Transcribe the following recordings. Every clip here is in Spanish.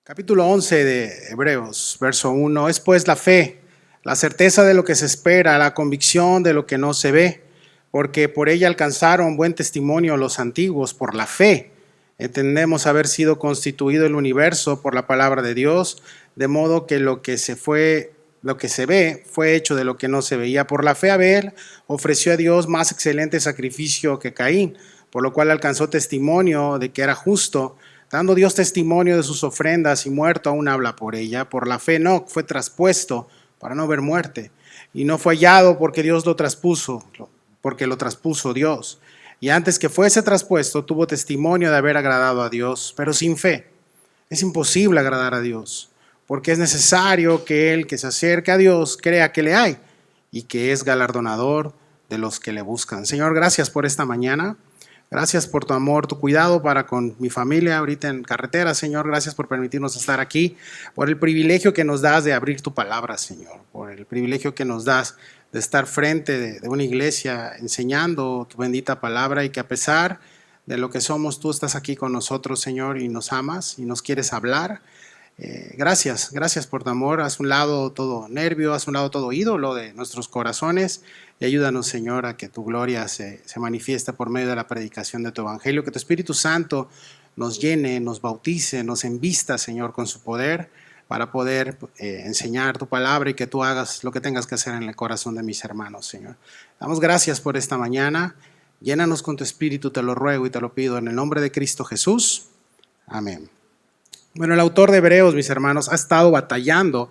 Capítulo 11 de Hebreos, verso 1. Es pues la fe, la certeza de lo que se espera, la convicción de lo que no se ve, porque por ella alcanzaron buen testimonio los antiguos. Por la fe entendemos haber sido constituido el universo por la palabra de Dios, de modo que lo que se ve fue hecho de lo que no se veía. Por la fe Abel ofreció a Dios más excelente sacrificio que Caín, por lo cual alcanzó testimonio de que era justo, dando Dios testimonio de sus ofrendas, y muerto aún habla por ella. Por la fe Enoc fue traspuesto para no ver muerte, y no fue hallado porque Dios lo traspuso, porque lo traspuso Dios. Y antes que fuese traspuesto, tuvo testimonio de haber agradado a Dios. Pero sin fe es imposible agradar a Dios, porque es necesario que el que se acerque a Dios crea que le hay y que es galardonador de los que le buscan. Señor, gracias por esta mañana. Gracias por tu amor, tu cuidado para con mi familia ahorita en carretera, Señor. Gracias por permitirnos estar aquí, por el privilegio que nos das de abrir tu palabra, Señor, por el privilegio que nos das de estar frente de una iglesia enseñando tu bendita palabra, y que a pesar de lo que somos, tú estás aquí con nosotros, Señor, y nos amas y nos quieres hablar. Gracias por tu amor. Haz un lado todo nervio, haz un lado todo ídolo de nuestros corazones, y ayúdanos, Señor, a que tu gloria se manifieste por medio de la predicación de tu evangelio. Que tu Espíritu Santo nos llene, nos bautice, nos envista, Señor, con su poder, para poder enseñar tu palabra, y que tú hagas lo que tengas que hacer en el corazón de mis hermanos, Señor. Damos gracias por esta mañana. Llénanos con tu Espíritu, te lo ruego y te lo pido en el nombre de Cristo Jesús. Amén. Bueno, el autor de Hebreos, mis hermanos, ha estado batallando.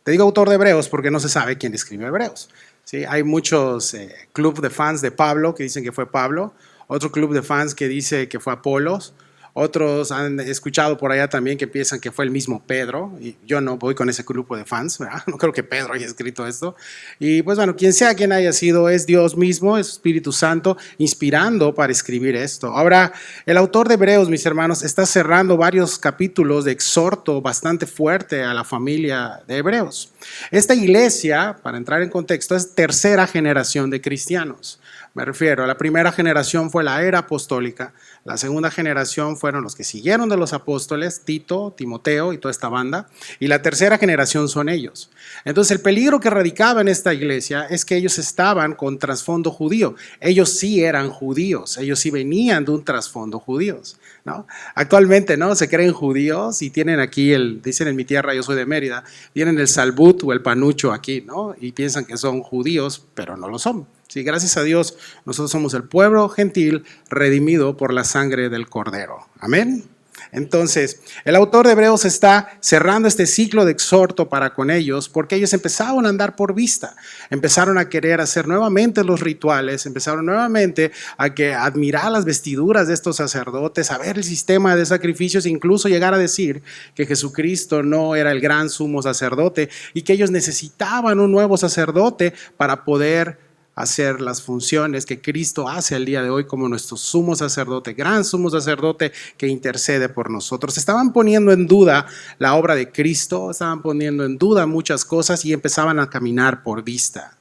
Te digo autor de Hebreos porque no se sabe quién escribió Hebreos. ¿Sí? Hay muchos club de fans de Pablo que dicen que fue Pablo, otro club de fans que dice que fue Apolos, otros han escuchado por allá también que piensan que fue el mismo Pedro, y yo no voy con ese grupo de fans, ¿verdad? No creo que Pedro haya escrito esto. Y pues bueno, quien sea quien haya sido, es Dios mismo, es Espíritu Santo, inspirando para escribir esto. Ahora, el autor de Hebreos, mis hermanos, está cerrando varios capítulos de exhorto bastante fuerte a la familia de Hebreos. Esta iglesia, para entrar en contexto, es tercera generación de cristianos. Me refiero, a la primera generación fue la era apostólica, la segunda generación fueron los que siguieron de los apóstoles, Tito, Timoteo y toda esta banda, y la tercera generación son ellos. Entonces el peligro que radicaba en esta iglesia es que ellos estaban con trasfondo judío. Ellos sí eran judíos, ellos sí venían de un trasfondo judíos, ¿no? Actualmente, ¿no?, se creen judíos y tienen aquí dicen en mi tierra, yo soy de Mérida, tienen el salbut o el panucho aquí, ¿no?, y piensan que son judíos, pero no lo son. Sí, gracias a Dios, nosotros somos el pueblo gentil redimido por la sangre del Cordero. Amén. Entonces, el autor de Hebreos está cerrando este ciclo de exhorto para con ellos, porque ellos empezaron a andar por vista, empezaron a querer hacer nuevamente los rituales, empezaron nuevamente a admirar las vestiduras de estos sacerdotes, a ver el sistema de sacrificios, incluso llegar a decir que Jesucristo no era el gran sumo sacerdote y que ellos necesitaban un nuevo sacerdote para poder hacer las funciones que Cristo hace el día de hoy como nuestro sumo sacerdote, gran sumo sacerdote que intercede por nosotros. Estaban poniendo en duda la obra de Cristo, estaban poniendo en duda muchas cosas y empezaban a caminar por vista.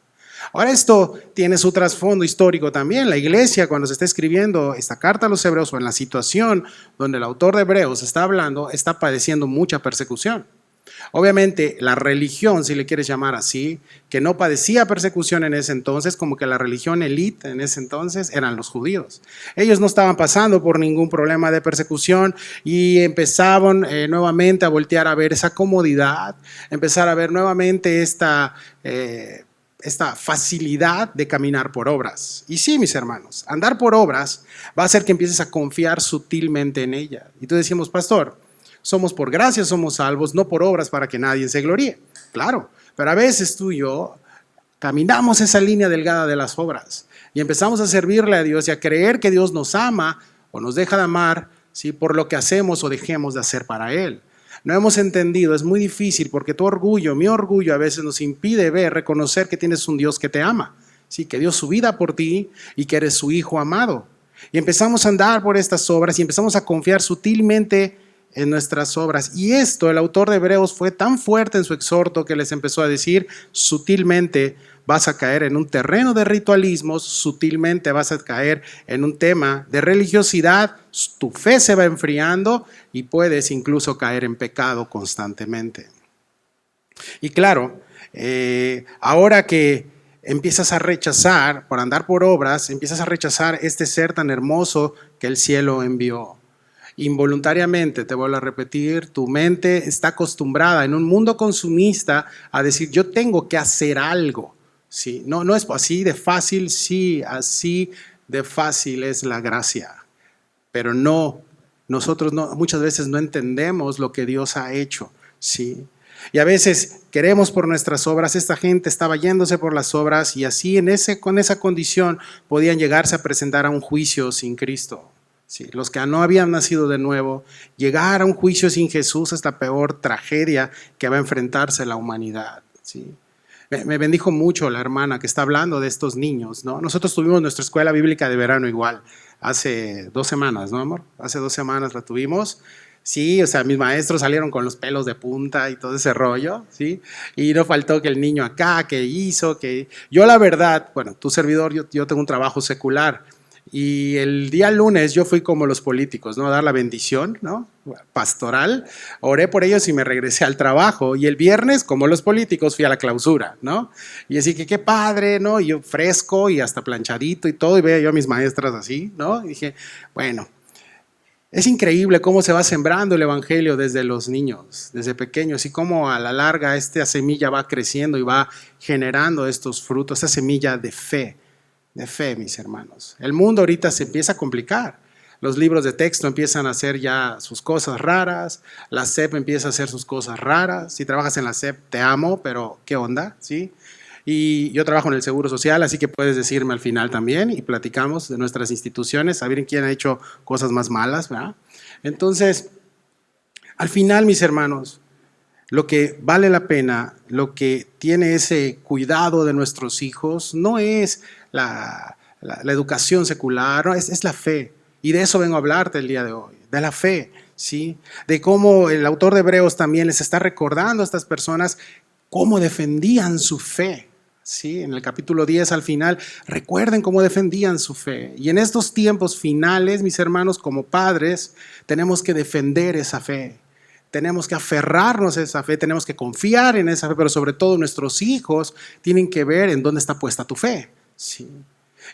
Ahora, esto tiene su trasfondo histórico también. La iglesia, cuando se está escribiendo esta carta a los hebreos, o en la situación donde el autor de Hebreos está hablando, está padeciendo mucha persecución. Obviamente la religión, si le quieres llamar así, que no padecía persecución en ese entonces, como que la religión élite en ese entonces eran los judíos. Ellos no estaban pasando por ningún problema de persecución y empezaban nuevamente a voltear a ver esa comodidad, empezar a ver nuevamente esta facilidad de caminar por obras. Y sí, mis hermanos, andar por obras va a hacer que empieces a confiar sutilmente en ella. Y tú decimos, pastor, somos por gracia, somos salvos, no por obras para que nadie se gloríe. Claro, pero a veces tú y yo caminamos esa línea delgada de las obras y empezamos a servirle a Dios y a creer que Dios nos ama o nos deja de amar, ¿sí?, por lo que hacemos o dejemos de hacer para Él. No hemos entendido, es muy difícil porque tu orgullo, mi orgullo a veces nos impide reconocer que tienes un Dios que te ama, ¿sí?, que dio su vida por ti y que eres su hijo amado. Y empezamos a andar por estas obras y empezamos a confiar sutilmente en nuestras obras. Y esto, el autor de Hebreos fue tan fuerte en su exhorto que les empezó a decir: sutilmente vas a caer en un terreno de ritualismos, sutilmente vas a caer en un tema de religiosidad, tu fe se va enfriando y puedes incluso caer en pecado constantemente. Y claro, ahora que empiezas a rechazar, por andar por obras, empiezas a rechazar este ser tan hermoso que el cielo envió. Involuntariamente, te vuelvo a repetir, tu mente está acostumbrada en un mundo consumista a decir: yo tengo que hacer algo. ¿Sí? No es así de fácil, sí, así de fácil es la gracia. Pero nosotros muchas veces no entendemos lo que Dios ha hecho. ¿Sí? Y a veces queremos por nuestras obras. Esta gente estaba yéndose por las obras y así con esa condición podían llegarse a presentar a un juicio sin Cristo. Sí, los que no habían nacido de nuevo, llegar a un juicio sin Jesús es la peor tragedia que va a enfrentarse la humanidad. ¿Sí? Me bendijo mucho la hermana que está hablando de estos niños, ¿no? Nosotros tuvimos nuestra escuela bíblica de verano igual, hace 2 semanas, ¿no, amor? Hace 2 semanas la tuvimos. Sí, o sea, mis maestros salieron con los pelos de punta y todo ese rollo, ¿sí? Y no faltó que el niño acá, que hizo, que... Yo la verdad, bueno, tu servidor, yo tengo un trabajo secular. Y el día lunes yo fui como los políticos, ¿no? A dar la bendición, ¿no? Pastoral. Oré por ellos y me regresé al trabajo. Y el viernes, como los políticos, fui a la clausura, ¿no? Y así que qué padre, ¿no? Y yo fresco y hasta planchadito y todo. Y veía yo a mis maestras así, ¿no? Y dije, bueno, es increíble cómo se va sembrando el evangelio desde los niños, desde pequeños, y cómo a la larga esta semilla va creciendo y va generando estos frutos, esta semilla de fe. De fe, mis hermanos. El mundo ahorita se empieza a complicar. Los libros de texto empiezan a hacer ya sus cosas raras. La SEP empieza a hacer sus cosas raras. Si trabajas en la SEP, te amo, pero ¿qué onda? ¿Sí? Y yo trabajo en el Seguro Social, así que puedes decirme al final también y platicamos de nuestras instituciones, a ver quién ha hecho cosas más malas, ¿verdad? Entonces, al final, mis hermanos, lo que vale la pena, lo que tiene ese cuidado de nuestros hijos, no es la educación secular, no, es la fe. Y de eso vengo a hablarte el día de hoy, de la fe, ¿sí? De cómo el autor de Hebreos también les está recordando a estas personas cómo defendían su fe. ¿Sí? En el capítulo 10 al final, recuerden cómo defendían su fe. Y en estos tiempos finales, mis hermanos, como padres, tenemos que defender esa fe. Tenemos que aferrarnos a esa fe, tenemos que confiar en esa fe, pero sobre todo nuestros hijos tienen que ver en dónde está puesta tu fe. Sí.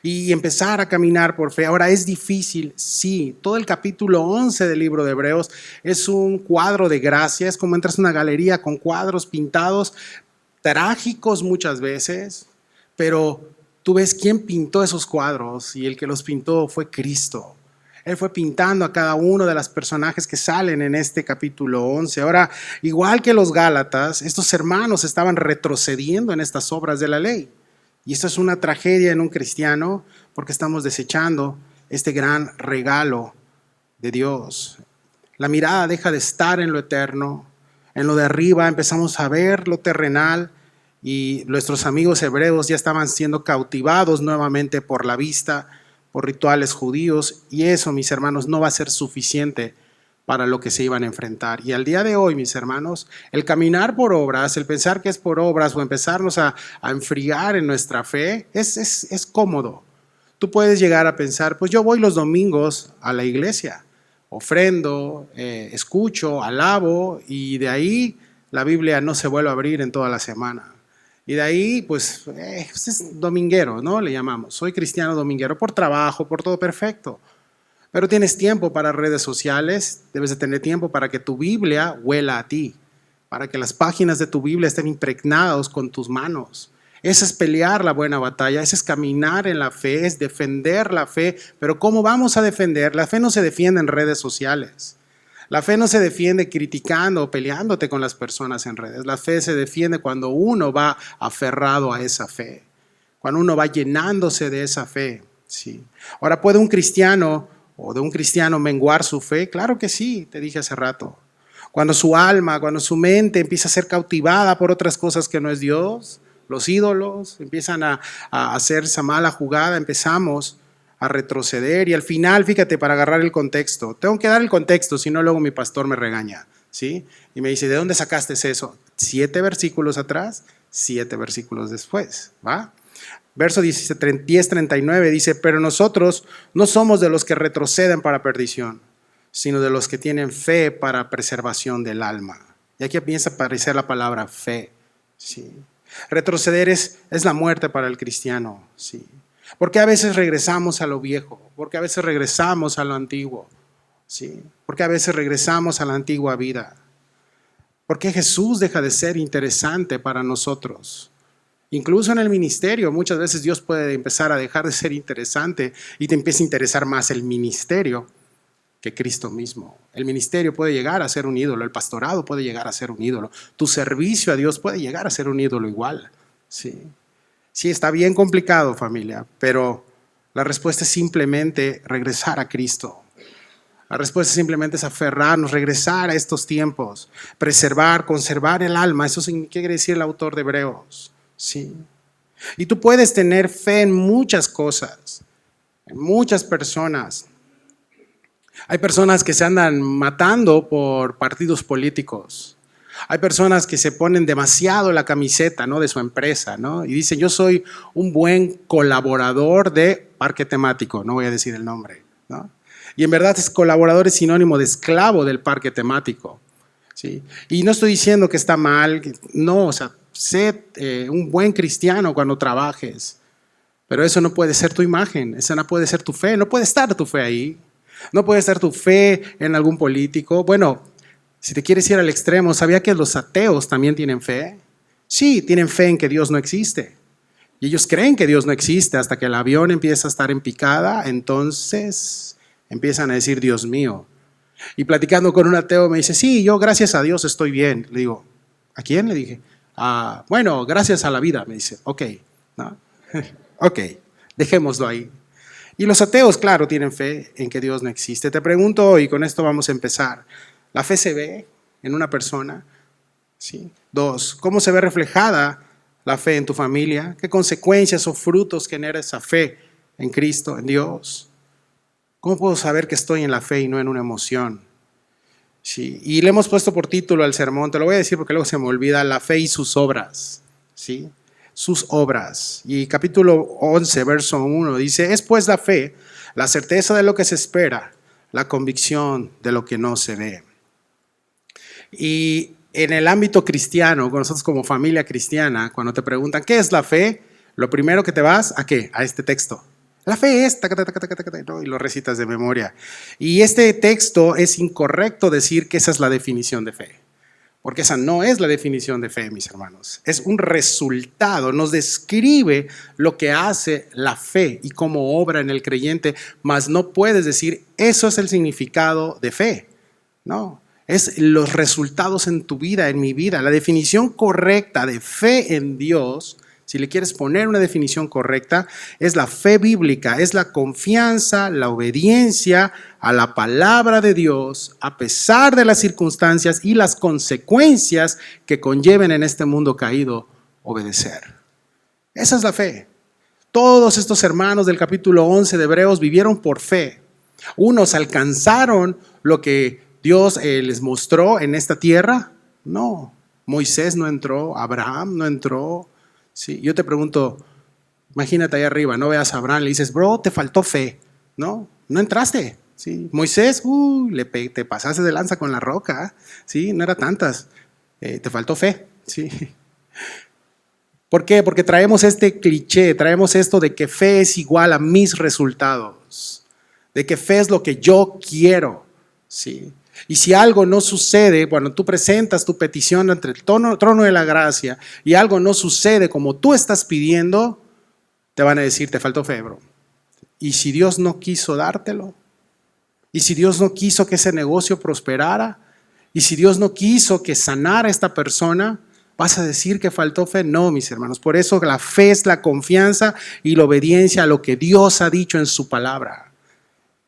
Y empezar a caminar por fe. Ahora, ¿es difícil? Sí. Todo el capítulo 11 del libro de Hebreos es un cuadro de gracia. Es como entras a una galería con cuadros pintados, trágicos muchas veces, pero tú ves quién pintó esos cuadros y el que los pintó fue Cristo. Él fue pintando a cada uno de los personajes que salen en este capítulo 11. Ahora, igual que los Gálatas, estos hermanos estaban retrocediendo en estas obras de la ley. Y esto es una tragedia en un cristiano porque estamos desechando este gran regalo de Dios. La mirada deja de estar en lo eterno. En lo de arriba empezamos a ver lo terrenal y nuestros amigos hebreos ya estaban siendo cautivados nuevamente por la vista, por rituales judíos, y eso, mis hermanos, no va a ser suficiente para lo que se iban a enfrentar. Y al día de hoy, mis hermanos, el caminar por obras, el pensar que es por obras o empezarnos a enfriar en nuestra fe, es cómodo. Tú puedes llegar a pensar, pues yo voy los domingos a la iglesia, ofrendo, escucho, alabo, y de ahí la Biblia no se vuelve a abrir en toda la semana. Y de ahí, pues es dominguero, ¿no? Le llamamos. Soy cristiano dominguero por trabajo, por todo perfecto. Pero tienes tiempo para redes sociales, debes de tener tiempo para que tu Biblia huela a ti, para que las páginas de tu Biblia estén impregnadas con tus manos. Ese es pelear la buena batalla, ese es caminar en la fe, es defender la fe. Pero ¿cómo vamos a defender? La fe no se defiende en redes sociales. La fe no se defiende criticando o peleándote con las personas en redes. La fe se defiende cuando uno va aferrado a esa fe, cuando uno va llenándose de esa fe. Sí. Ahora, ¿puede un cristiano o de un cristiano menguar su fe? Claro que sí, te dije hace rato. Cuando su alma, cuando su mente empieza a ser cautivada por otras cosas que no es Dios, los ídolos empiezan a hacer esa mala jugada, empezamos a retroceder. Y al final, fíjate, para agarrar el contexto, tengo que dar el contexto, si no luego mi pastor me regaña, ¿sí? Y me dice, ¿de dónde sacaste eso? 7 versículos atrás, 7 versículos después, ¿va? Verso 10:39 dice, pero nosotros no somos de los que retroceden para perdición, sino de los que tienen fe para preservación del alma. Y aquí empieza a aparecer la palabra fe, ¿sí? Retroceder es la muerte para el cristiano, ¿sí? Porque a veces regresamos a lo viejo, porque a veces regresamos a lo antiguo, ¿sí? Porque a veces regresamos a la antigua vida. Porque Jesús deja de ser interesante para nosotros. Incluso en el ministerio, muchas veces Dios puede empezar a dejar de ser interesante y te empieza a interesar más el ministerio que Cristo mismo. El ministerio puede llegar a ser un ídolo, el pastorado puede llegar a ser un ídolo, tu servicio a Dios puede llegar a ser un ídolo igual. Sí, sí, está bien complicado, familia, pero la respuesta es simplemente regresar a Cristo. La respuesta simplemente es aferrarnos, regresar a estos tiempos, preservar, conservar el alma. Eso quiere decir el autor de Hebreos. Sí. Y tú puedes tener fe en muchas cosas, en muchas personas. Hay personas que se andan matando por partidos políticos. Hay personas que se ponen demasiado la camiseta, ¿no?, de su empresa, ¿no? Y dicen, yo soy un buen colaborador de parque temático, no voy a decir el nombre, ¿no? Y en verdad colaborador es sinónimo de esclavo del parque temático, ¿sí? Y no estoy diciendo que está mal, no, o sea, sé un buen cristiano cuando trabajes, pero eso no puede ser tu imagen, esa no puede ser tu fe, no puede estar tu fe ahí, no puede estar tu fe en algún político. Bueno, si te quieres ir al extremo, ¿sabía que los ateos también tienen fe? Sí, tienen fe en que Dios no existe. Y ellos creen que Dios no existe hasta que el avión empieza a estar en picada, entonces empiezan a decir, Dios mío. Y platicando con un ateo me dice, sí, yo gracias a Dios estoy bien. Le digo, ¿a quién? Le dije, bueno, gracias a la vida. Me dice, ok, ¿no? Ok, dejémoslo ahí. Y los ateos, claro, tienen fe en que Dios no existe. Te pregunto hoy, con esto vamos a empezar, ¿la fe se ve en una persona? ¿Sí? 2, ¿cómo se ve reflejada la fe en tu familia? ¿Qué consecuencias o frutos genera esa fe en Cristo, en Dios? ¿Cómo puedo saber que estoy en la fe y no en una emoción? Sí. Y le hemos puesto por título al sermón, te lo voy a decir porque luego se me olvida, la fe y sus obras. ¿Sí? Sus obras. Y capítulo 11, verso 1 dice, es pues la fe, la certeza de lo que se espera, la convicción de lo que no se ve. Y en el ámbito cristiano, con nosotros como familia cristiana, cuando te preguntan ¿qué es la fe? Lo primero que te vas, ¿a qué? A este texto. La fe es, y lo recitas de memoria. Y este texto es incorrecto decir que esa es la definición de fe. Porque esa no es la definición de fe, mis hermanos. Es un resultado, nos describe lo que hace la fe y cómo obra en el creyente, mas no puedes decir, eso es el significado de fe. No, es los resultados en tu vida, en mi vida. La definición correcta de fe en Dios, si le quieres poner una definición correcta, es la fe bíblica, es la confianza, la obediencia a la palabra de Dios, a pesar de las circunstancias y las consecuencias que conlleven en este mundo caído, obedecer. Esa es la fe. Todos estos hermanos del capítulo 11 de Hebreos vivieron por fe. Unos alcanzaron lo que Dios les mostró en esta tierra. No, Moisés no entró, Abraham no entró. Sí, yo te pregunto, imagínate ahí arriba, no veas a Abraham, le dices, bro, te faltó fe, ¿no? No entraste, ¿sí? Moisés, te pasaste de lanza con la roca, ¿sí? No era tantas, te faltó fe, ¿sí? ¿Por qué? Porque traemos este cliché, traemos esto de que fe es igual a mis resultados, de que fe es lo que yo quiero, ¿sí? Y si algo no sucede, cuando tú presentas tu petición ante el trono de la gracia y algo no sucede como tú estás pidiendo, te van a decir, te faltó fe, bro. ¿Y si Dios no quiso dártelo? ¿Y si Dios no quiso que ese negocio prosperara? ¿Y si Dios no quiso que sanara a esta persona? ¿Vas a decir que faltó fe? No, mis hermanos. Por eso la fe es la confianza y la obediencia a lo que Dios ha dicho en su palabra.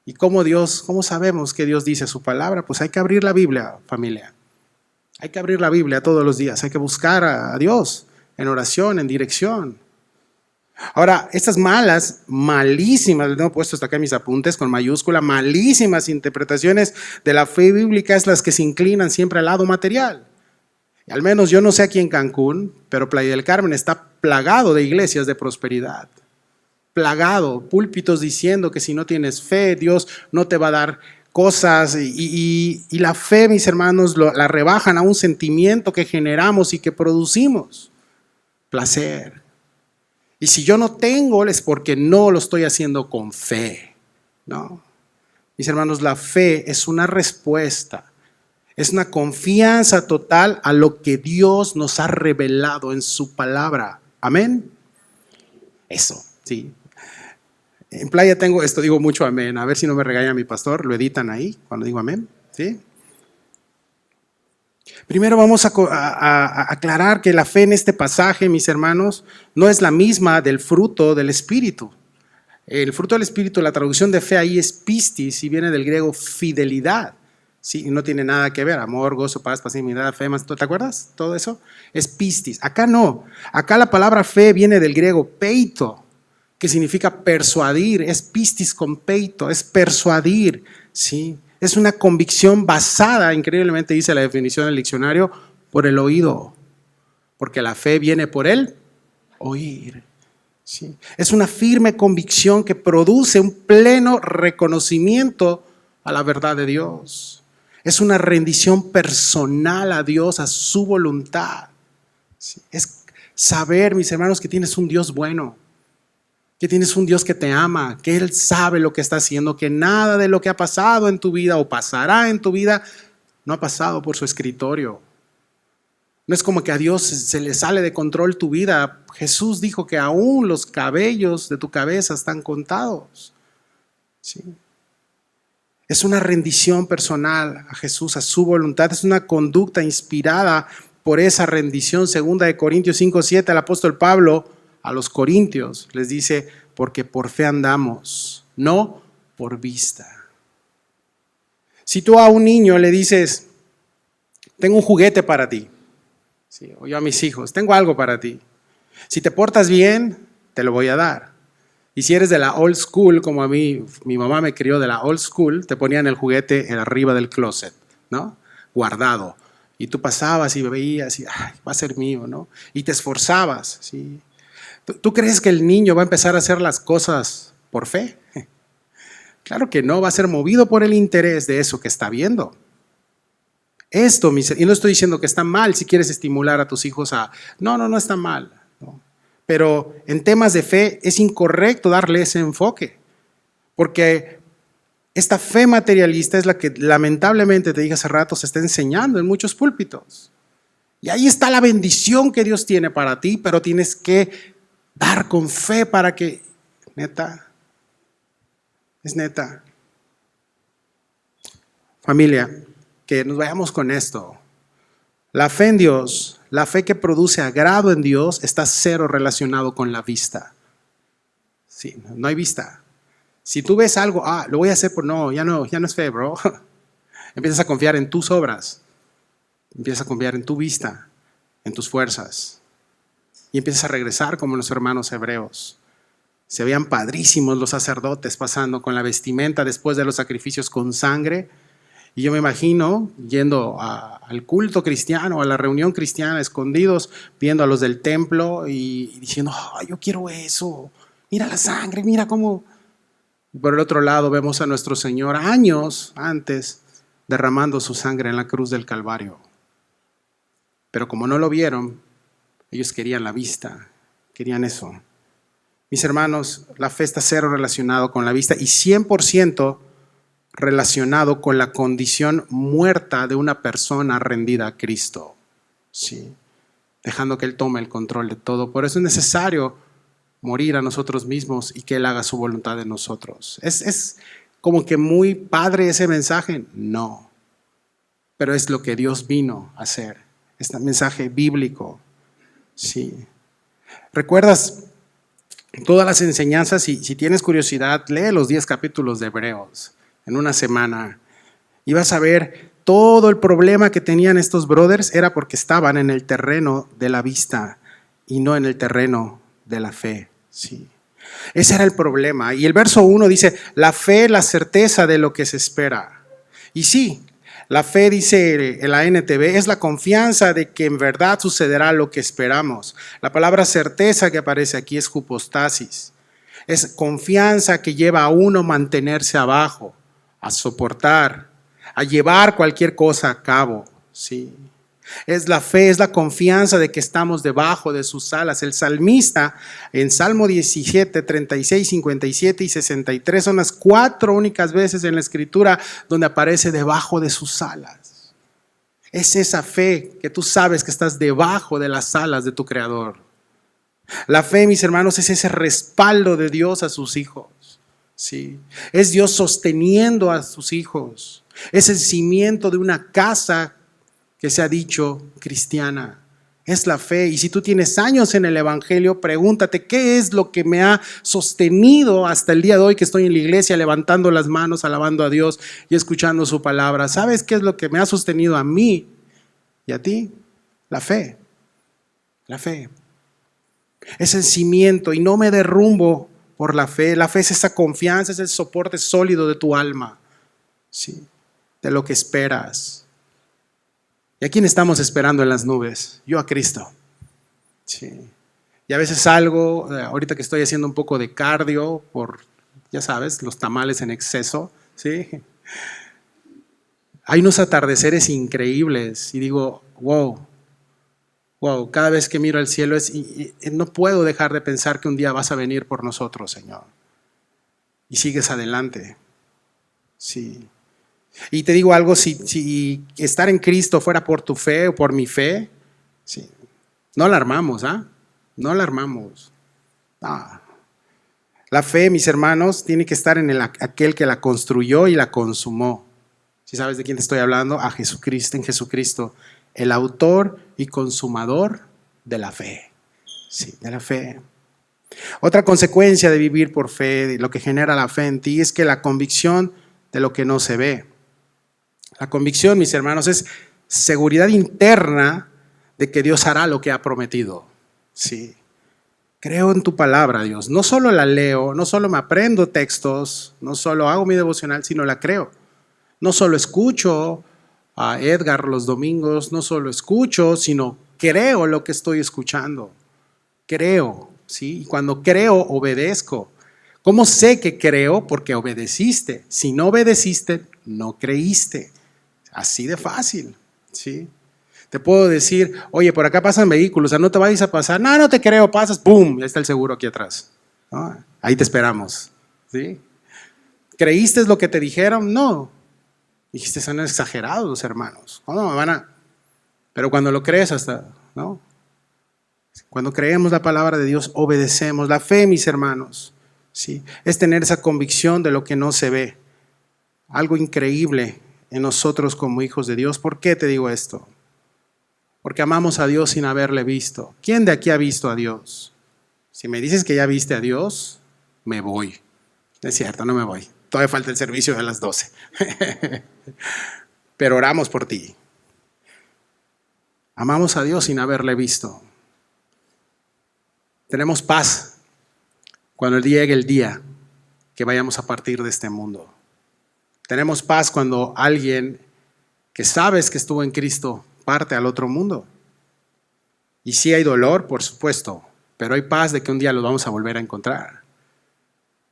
¿Y cómo sabemos que Dios dice su palabra? Pues hay que abrir la Biblia, familia. Hay que abrir la Biblia todos los días. Hay que buscar a Dios en oración, en dirección. Ahora, estas malísimas, les tengo puesto hasta acá en mis apuntes con mayúscula, malísimas interpretaciones de la fe bíblica es las que se inclinan siempre al lado material. Y al menos yo no sé aquí en Cancún, pero Playa del Carmen está plagado de iglesias de prosperidad. Plagado, púlpitos diciendo que si no tienes fe, Dios no te va a dar cosas. Y la fe, mis hermanos, la rebajan a un sentimiento que generamos y que producimos. Placer. Y si yo no tengo, es porque no lo estoy haciendo con fe, ¿no? Mis hermanos, la fe es una respuesta, es una confianza total a lo que Dios nos ha revelado en su palabra. ¿Amén? Eso, sí. En Playa tengo esto, digo mucho amén. A ver si no me regaña mi pastor, lo editan ahí cuando digo amén, ¿sí? Primero vamos a aclarar que la fe en este pasaje, mis hermanos, no es la misma del fruto del Espíritu. El fruto del Espíritu, la traducción de fe ahí es pistis y viene del griego fidelidad. Sí, no tiene nada que ver, amor, gozo, paz, pacificidad, fe, ¿te acuerdas? Todo eso es pistis. Acá no, acá la palabra fe viene del griego peito, que significa persuadir, es pistis con peito, es persuadir, ¿sí? Es una convicción basada, increíblemente dice la definición del diccionario, por el oído, porque la fe viene por el oír. ¿Sí? Es una firme convicción que produce un pleno reconocimiento a la verdad de Dios. Es una rendición personal a Dios, a su voluntad. ¿Sí? Es saber, mis hermanos, que tienes un Dios bueno, que tienes un Dios que te ama, que Él sabe lo que está haciendo, que nada de lo que ha pasado en tu vida o pasará en tu vida no ha pasado por su escritorio. No es como que a Dios se le sale de control tu vida. Jesús dijo que aún los cabellos de tu cabeza están contados. ¿Sí? Es una rendición personal a Jesús, a su voluntad. Es una conducta inspirada por esa rendición. 2 Corintios 5:7, el apóstol Pablo a los corintios les dice, porque por fe andamos, no por vista. Si tú a un niño le dices, tengo un juguete para ti, sí, o yo a mis hijos, tengo algo para ti. Si te portas bien, te lo voy a dar. Y si eres de la old school, como a mí, mi mamá me crió de la old school, te ponían el juguete arriba del closet, ¿no? Guardado. Y tú pasabas y veías y, ay, va a ser mío, ¿no? Y te esforzabas, ¿sí? ¿Tú crees que el niño va a empezar a hacer las cosas por fe? Claro que no, va a ser movido por el interés de eso que está viendo. Esto, y no estoy diciendo que está mal si quieres estimular a tus hijos a... No está mal. No. Pero en temas de fe es incorrecto darle ese enfoque. Porque esta fe materialista es la que lamentablemente, te dije hace rato, se está enseñando en muchos púlpitos. Y ahí está la bendición que Dios tiene para ti, pero tienes que dar con fe para que, neta, es neta. Familia, que nos vayamos con esto. La fe en Dios, la fe que produce agrado en Dios, está cero relacionado con la vista. Sí, no hay vista. Si tú ves algo, lo voy a hacer por ya no es fe, bro. Empiezas a confiar en tus obras. Empiezas a confiar en tu vista, en tus fuerzas. Y empiezas a regresar como los hermanos hebreos. Se veían padrísimos los sacerdotes pasando con la vestimenta después de los sacrificios con sangre. Y yo me imagino yendo al culto cristiano, a la reunión cristiana, escondidos, viendo a los del templo y diciendo, yo quiero eso. Mira la sangre, mira cómo... Por el otro lado vemos a nuestro Señor años antes derramando su sangre en la cruz del Calvario. Pero como no lo vieron, ellos querían la vista, querían eso. Mis hermanos, la fe está cero relacionado con la vista y 100% relacionado con la condición muerta de una persona rendida a Cristo. ¿Sí? Dejando que Él tome el control de todo. Por eso es necesario morir a nosotros mismos y que Él haga su voluntad en nosotros. ¿Es como que muy padre ese mensaje? No. Pero es lo que Dios vino a hacer. Este mensaje bíblico. Sí. ¿Recuerdas todas las enseñanzas? Si tienes curiosidad, lee los 10 capítulos de Hebreos en una semana y vas a ver todo el problema que tenían estos brothers era porque estaban en el terreno de la vista y no en el terreno de la fe. Sí. Ese era el problema. Y el verso 1 dice, la fe, la certeza de lo que se espera. Y sí, la fe, dice la NTV, es la confianza de que en verdad sucederá lo que esperamos. La palabra certeza que aparece aquí es hypostasis. Es confianza que lleva a uno a mantenerse abajo, a soportar, a llevar cualquier cosa a cabo. Sí. Es la fe, es la confianza de que estamos debajo de sus alas. El salmista en Salmo 17, 36, 57 y 63 son las 4 únicas veces en la Escritura donde aparece debajo de sus alas. Es esa fe que tú sabes que estás debajo de las alas de tu Creador. La fe, mis hermanos, es ese respaldo de Dios a sus hijos. Sí. Es Dios sosteniendo a sus hijos. Es el cimiento de una casa que se ha dicho cristiana. Es la fe. Y si tú tienes años en el Evangelio, pregúntate, ¿qué es lo que me ha sostenido hasta el día de hoy que estoy en la iglesia levantando las manos, alabando a Dios y escuchando su palabra? ¿Sabes qué es lo que me ha sostenido a mí y a ti? La fe. La fe. Es el cimiento y no me derrumbo por la fe. La fe es esa confianza, es el soporte sólido de tu alma, ¿sí? De lo que esperas. ¿Y a quién estamos esperando en las nubes? Yo a Cristo. Sí. Y a veces salgo, ahorita que estoy haciendo un poco de cardio por, ya sabes, los tamales en exceso, ¿sí? Hay unos atardeceres increíbles y digo, wow, cada vez que miro al cielo no puedo dejar de pensar que un día vas a venir por nosotros, Señor. Y sigues adelante. Sí. Y te digo algo, si estar en Cristo fuera por tu fe o por mi fe, sí, no la armamos, ¿ah? No la armamos. No. La fe, mis hermanos, tiene que estar en aquel que la construyó y la consumó. ¿Sí sabes de quién te estoy hablando? A Jesucristo, en Jesucristo, el autor y consumador de la fe. Sí, de la fe. Otra consecuencia de vivir por fe, de lo que genera la fe en ti, es que la convicción de lo que no se ve. La convicción, mis hermanos, es seguridad interna de que Dios hará lo que ha prometido. Sí. Creo en tu palabra, Dios. No solo la leo, no solo me aprendo textos, no solo hago mi devocional, sino la creo. No solo escucho a Edgar los domingos, no solo escucho, sino creo lo que estoy escuchando. Creo, ¿sí? Y cuando creo, obedezco. ¿Cómo sé que creo? Porque obedeciste. Si no obedeciste, no creíste. Así de fácil, ¿sí? Te puedo decir, oye, por acá pasan vehículos, o sea, no te vayas a pasar. No, no te creo, pasas, ¡pum! Ya está el seguro aquí atrás, ¿no? Ahí te esperamos, ¿sí? ¿Creíste lo que te dijeron? No. Dijiste, son exagerados los hermanos. ¿Cómo me van a...? Pero cuando lo crees hasta, ¿no? Cuando creemos la palabra de Dios, obedecemos. La fe, mis hermanos, ¿sí? Es tener esa convicción de lo que no se ve. Algo increíble en nosotros como hijos de Dios. ¿Por qué te digo esto? Porque amamos a Dios sin haberle visto. ¿Quién de aquí ha visto a Dios? Si me dices que ya viste a Dios, me voy. Es cierto, no me voy. Todavía falta el servicio de las 12. Pero oramos por ti. Amamos a Dios sin haberle visto. Tenemos paz cuando llegue el día que vayamos a partir de este mundo. Tenemos paz cuando alguien que sabes que estuvo en Cristo parte al otro mundo. Y sí hay dolor, por supuesto, pero hay paz de que un día lo vamos a volver a encontrar.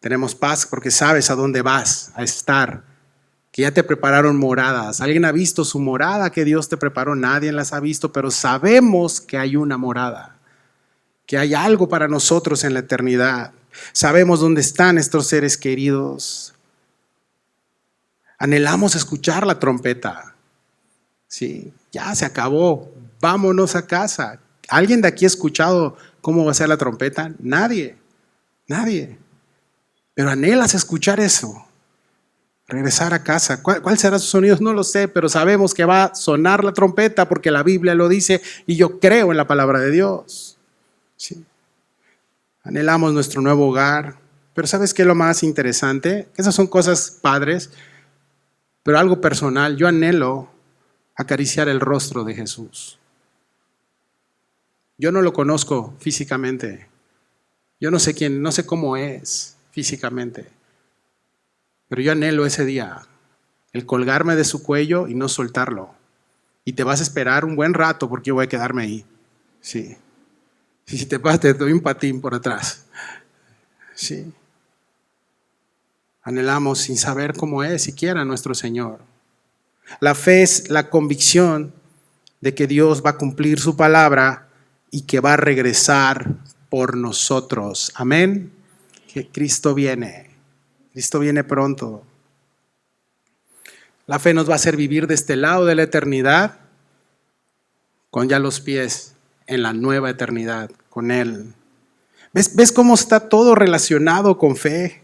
Tenemos paz porque sabes a dónde vas a estar, que ya te prepararon moradas. ¿Alguien ha visto su morada que Dios te preparó? Nadie las ha visto, pero sabemos que hay una morada, que hay algo para nosotros en la eternidad. Sabemos dónde están estos seres queridos. Anhelamos escuchar la trompeta. Sí, ya se acabó. Vámonos a casa. ¿Alguien de aquí ha escuchado cómo va a ser la trompeta? Nadie. Pero anhelas escuchar eso. Regresar a casa. ¿Cuál será su sonido? No lo sé, pero sabemos que va a sonar la trompeta porque la Biblia lo dice y yo creo en la palabra de Dios. Sí. Anhelamos nuestro nuevo hogar. Pero ¿sabes qué es lo más interesante? Esas son cosas padres. Pero algo personal, yo anhelo acariciar el rostro de Jesús. Yo no lo conozco físicamente, Yo no sé quién, no sé cómo es físicamente, pero yo anhelo ese día, el colgarme de su cuello y no soltarlo. Y te vas a esperar un buen rato porque yo voy a quedarme ahí. Sí. Y si te pasas, te doy un patín por atrás. Sí. Anhelamos sin saber cómo es siquiera nuestro Señor. La fe es la convicción de que Dios va a cumplir su palabra y que va a regresar por nosotros. Amén. Que Cristo viene. Cristo viene pronto. La fe nos va a hacer vivir de este lado de la eternidad con ya los pies en la nueva eternidad con Él. ¿Ves cómo está todo relacionado con fe?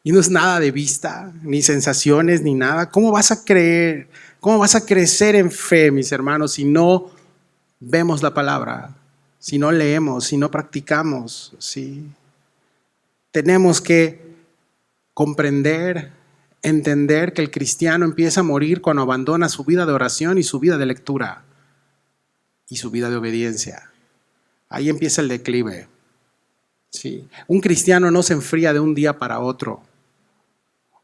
Y no es nada de vista, ni sensaciones, ni nada. ¿Cómo vas a creer? ¿Cómo vas a crecer en fe, mis hermanos, si no vemos la palabra, si no leemos, si no practicamos? ¿Sí? Tenemos que comprender, entender que el cristiano empieza a morir cuando abandona su vida de oración y su vida de lectura y su vida de obediencia. Ahí empieza el declive. Sí. Un cristiano no se enfría de un día para otro.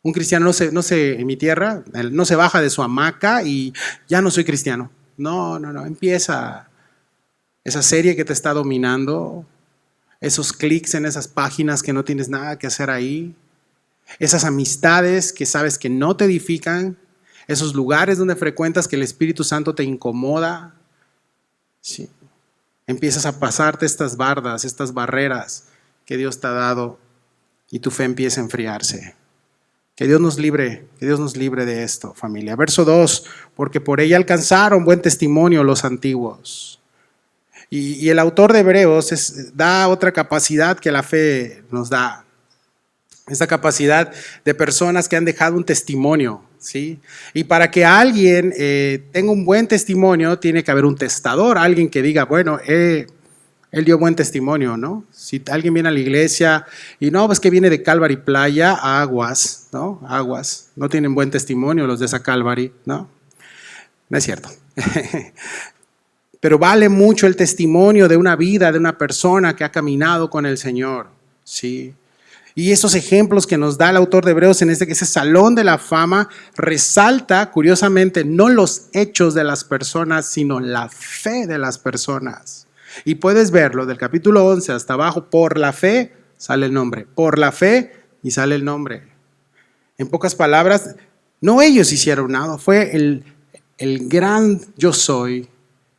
Un cristiano en mi tierra, no se baja de su hamaca y ya no soy cristiano. No. Empieza esa serie que te está dominando, esos clics en esas páginas que no tienes nada que hacer ahí, esas amistades que sabes que no te edifican, esos lugares donde frecuentas que el Espíritu Santo te incomoda. Sí. Empiezas a pasarte estas bardas, estas barreras que Dios te ha dado y tu fe empieza a enfriarse. Que Dios nos libre de esto, familia. Verso 2, porque por ella alcanzaron buen testimonio los antiguos. Y el autor de Hebreos da otra capacidad que la fe nos da. Esta capacidad de personas que han dejado un testimonio, ¿sí? Y para que alguien tenga un buen testimonio, tiene que haber un testador, alguien que diga, bueno, él dio buen testimonio, ¿no? Si alguien viene a la iglesia y no, pues que viene de Calvary Playa, aguas, ¿no? Aguas. No tienen buen testimonio los de esa Calvary, ¿no? No es cierto. Pero vale mucho el testimonio de una vida, de una persona que ha caminado con el Señor, ¿sí? Y esos ejemplos que nos da el autor de Hebreos en ese salón de la fama resalta, curiosamente, no los hechos de las personas, sino la fe de las personas. Y puedes verlo del capítulo 11 hasta abajo, por la fe sale el nombre, por la fe y sale el nombre. En pocas palabras, no ellos hicieron nada, fue el gran yo soy,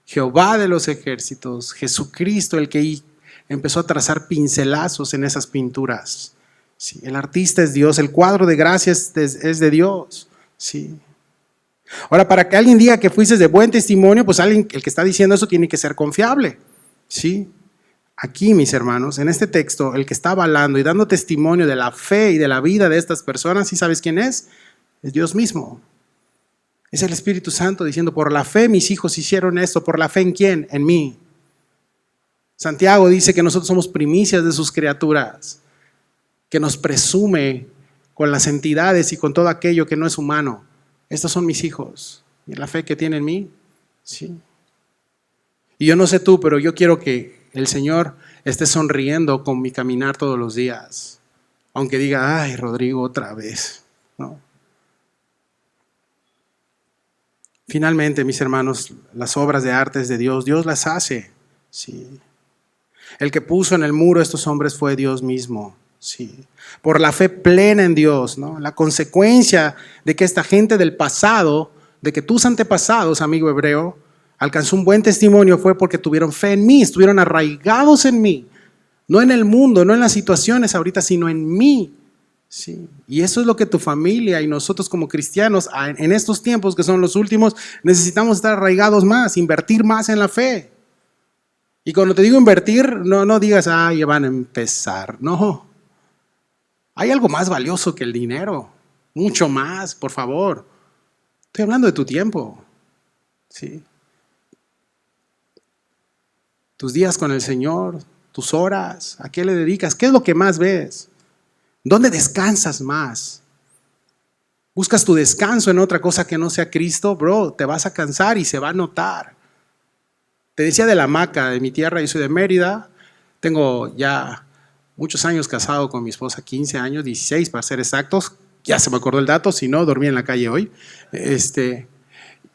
Jehová de los ejércitos, Jesucristo, el que empezó a trazar pincelazos en esas pinturas. Sí, el artista es Dios, el cuadro de gracia es de Dios. Sí. Ahora, para que alguien diga que fuiste de buen testimonio, pues el que está diciendo eso tiene que ser confiable. ¿Sí? Aquí, mis hermanos, en este texto, el que está avalando y dando testimonio de la fe y de la vida de estas personas, ¿sí sabes quién es? Es Dios mismo. Es el Espíritu Santo diciendo, por la fe mis hijos hicieron esto. ¿Por la fe en quién? En mí. Santiago dice que nosotros somos primicias de sus criaturas, que nos presume con las entidades y con todo aquello que no es humano. Estos son mis hijos. ¿Y la fe que tiene en mí? Sí. Y yo no sé tú, pero yo quiero que el Señor esté sonriendo con mi caminar todos los días. Aunque diga, ay, Rodrigo, otra vez. No. Finalmente, mis hermanos, las obras de arte de Dios, Dios las hace. Sí. El que puso en el muro a estos hombres fue Dios mismo. Sí. Por la fe plena en Dios, ¿no? La consecuencia de que esta gente del pasado, de que tus antepasados, amigo hebreo, alcanzó un buen testimonio fue porque tuvieron fe en mí, estuvieron arraigados en mí. No en el mundo, no en las situaciones ahorita, sino en mí. Sí. Y eso es lo que tu familia y nosotros como cristianos en estos tiempos que son los últimos necesitamos estar arraigados más, invertir más en la fe. Y cuando te digo invertir, no digas, ya van a empezar. No. Hay algo más valioso que el dinero. Mucho más, por favor. Estoy hablando de tu tiempo. ¿Sí? Tus días con el Señor, tus horas, ¿a qué le dedicas? ¿Qué es lo que más ves? ¿Dónde descansas más? ¿Buscas tu descanso en otra cosa que no sea Cristo? Bro, te vas a cansar y se va a notar. Te decía de la hamaca de mi tierra, yo soy de Mérida, tengo ya muchos años casado con mi esposa, 15 años, 16 para ser exactos. Ya se me acordó el dato, si no, dormí en la calle hoy.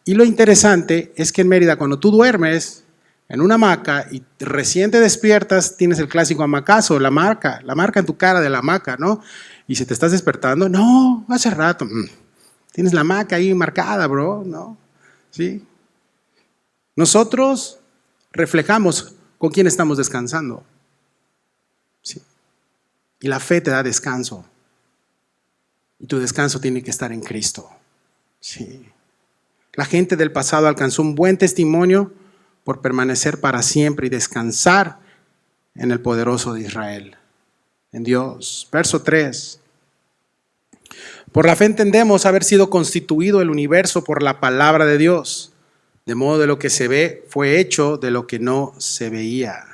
Y lo interesante es que en Mérida, cuando tú duermes en una hamaca y recién te despiertas, tienes el clásico hamacazo, la marca en tu cara de la hamaca, ¿no? Y si te estás despertando, no, hace rato, tienes la hamaca ahí marcada, bro, ¿no? ¿Sí? Nosotros reflejamos con quién estamos descansando. ¿Sí? Y la fe te da descanso. Y tu descanso tiene que estar en Cristo. Sí. La gente del pasado alcanzó un buen testimonio por permanecer para siempre y descansar en el poderoso de Israel, en Dios. Verso 3. Por la fe entendemos haber sido constituido el universo por la palabra de Dios, de modo de lo que se ve fue hecho de lo que no se veía.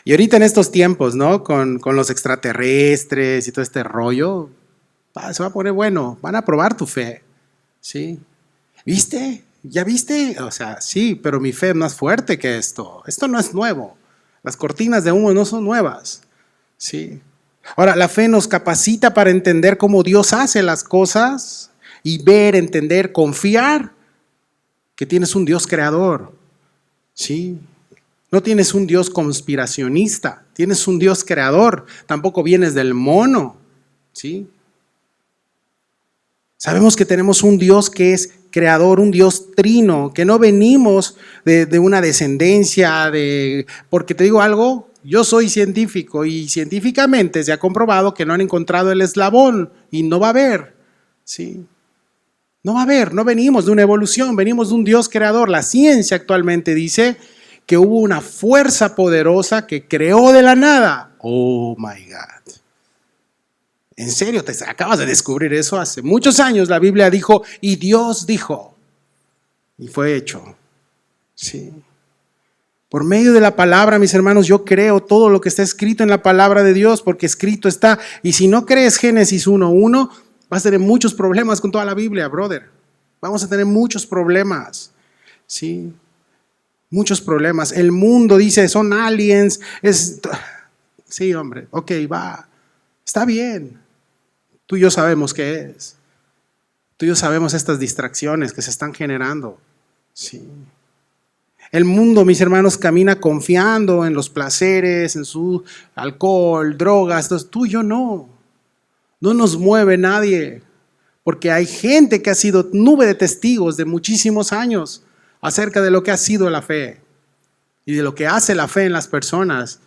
Y ahorita en estos tiempos, ¿no? Con los extraterrestres y todo este rollo, se va a poner bueno, van a probar tu fe, ¿sí? ¿Viste? ¿Ya viste? O sea, sí, pero mi fe es más fuerte que esto. Esto no es nuevo. Las cortinas de humo no son nuevas, ¿sí? Ahora, la fe nos capacita para entender cómo Dios hace las cosas y ver, entender, confiar que tienes un Dios creador, ¿sí? No tienes un Dios conspiracionista, tienes un Dios creador, tampoco vienes del mono, ¿sí? Sabemos que tenemos un Dios que es creador, un Dios trino, que no venimos de una descendencia, porque te digo algo, yo soy científico y científicamente se ha comprobado que no han encontrado el eslabón y no va a haber, ¿sí? No va a haber, no venimos de una evolución, venimos de un Dios creador. La ciencia actualmente dice que hubo una fuerza poderosa que creó de la nada. Oh my God. En serio, te acabas de descubrir eso hace muchos años. La Biblia dijo, y Dios dijo, y fue hecho. Sí. Por medio de la palabra, mis hermanos, yo creo todo lo que está escrito en la palabra de Dios, porque escrito está. Y si no crees Génesis 1:1, vas a tener muchos problemas con toda la Biblia, brother. Vamos a tener muchos problemas. Sí. Muchos problemas. El mundo dice, son aliens. Sí, hombre, ok, va. Está bien. Tú y yo sabemos qué es. Tú y yo sabemos estas distracciones que se están generando. Sí. El mundo, mis hermanos, camina confiando en los placeres, en su alcohol, drogas. Entonces, tú y yo no. No nos mueve nadie. Porque hay gente que ha sido nube de testigos de muchísimos años acerca de lo que ha sido la fe y de lo que hace la fe en las personas.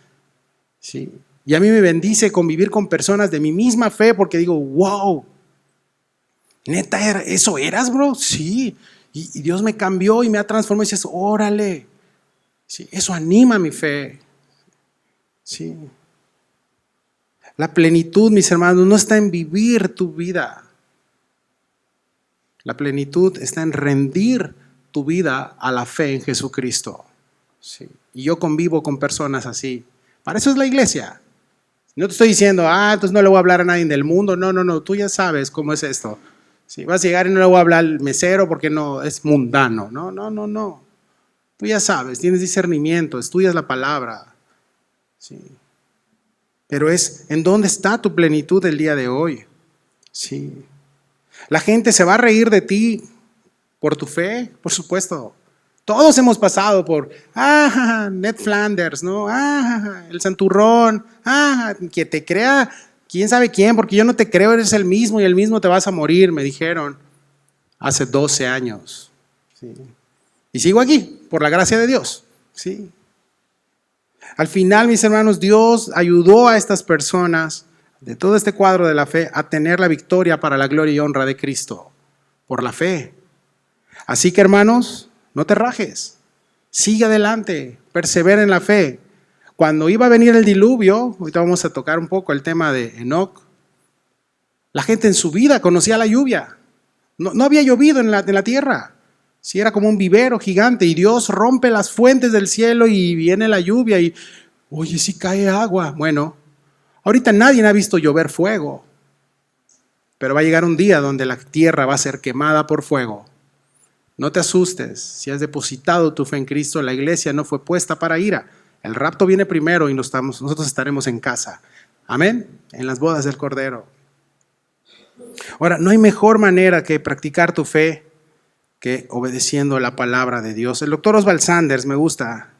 Sí. Y a mí me bendice convivir con personas de mi misma fe porque digo, wow, neta, ¿eso eras, bro? Sí. Y Dios me cambió y me ha transformado y dices, órale. Sí, eso anima mi fe. Sí. La plenitud, mis hermanos, no está en vivir tu vida. La plenitud está en rendir tu vida a la fe en Jesucristo. Sí. Y yo convivo con personas así. Para eso es la iglesia. No te estoy diciendo, entonces no le voy a hablar a nadie del mundo. No, tú ya sabes cómo es esto. Si vas a llegar y no le voy a hablar al mesero porque no es mundano. No. Tú ya sabes, tienes discernimiento, estudias la palabra. Sí. Pero es en dónde está tu plenitud el día de hoy. Sí. La gente se va a reír de ti por tu fe, por supuesto. Todos hemos pasado por, Ned Flanders, ¿no? El santurrón, que te crea, quién sabe quién, porque yo no te creo, eres el mismo y el mismo te vas a morir, me dijeron hace 12 años. Sí. Y sigo aquí, por la gracia de Dios. Sí. Al final, mis hermanos, Dios ayudó a estas personas de todo este cuadro de la fe a tener la victoria para la gloria y honra de Cristo, por la fe. Así que, hermanos, no te rajes, sigue adelante, persevera en la fe. Cuando iba a venir el diluvio, ahorita vamos a tocar un poco el tema de Enoc, la gente en su vida conocía la lluvia. No había llovido en la tierra. Sí, era como un vivero gigante y Dios rompe las fuentes del cielo y viene la lluvia y, oye, sí cae agua. Bueno, ahorita nadie ha visto llover fuego, pero va a llegar un día donde la tierra va a ser quemada por fuego. No te asustes, si has depositado tu fe en Cristo, la iglesia no fue puesta para ira. El rapto viene primero y nosotros estaremos en casa. Amén. En las bodas del Cordero. Ahora, no hay mejor manera que practicar tu fe que obedeciendo la palabra de Dios. El doctor Oswald Sanders me gusta.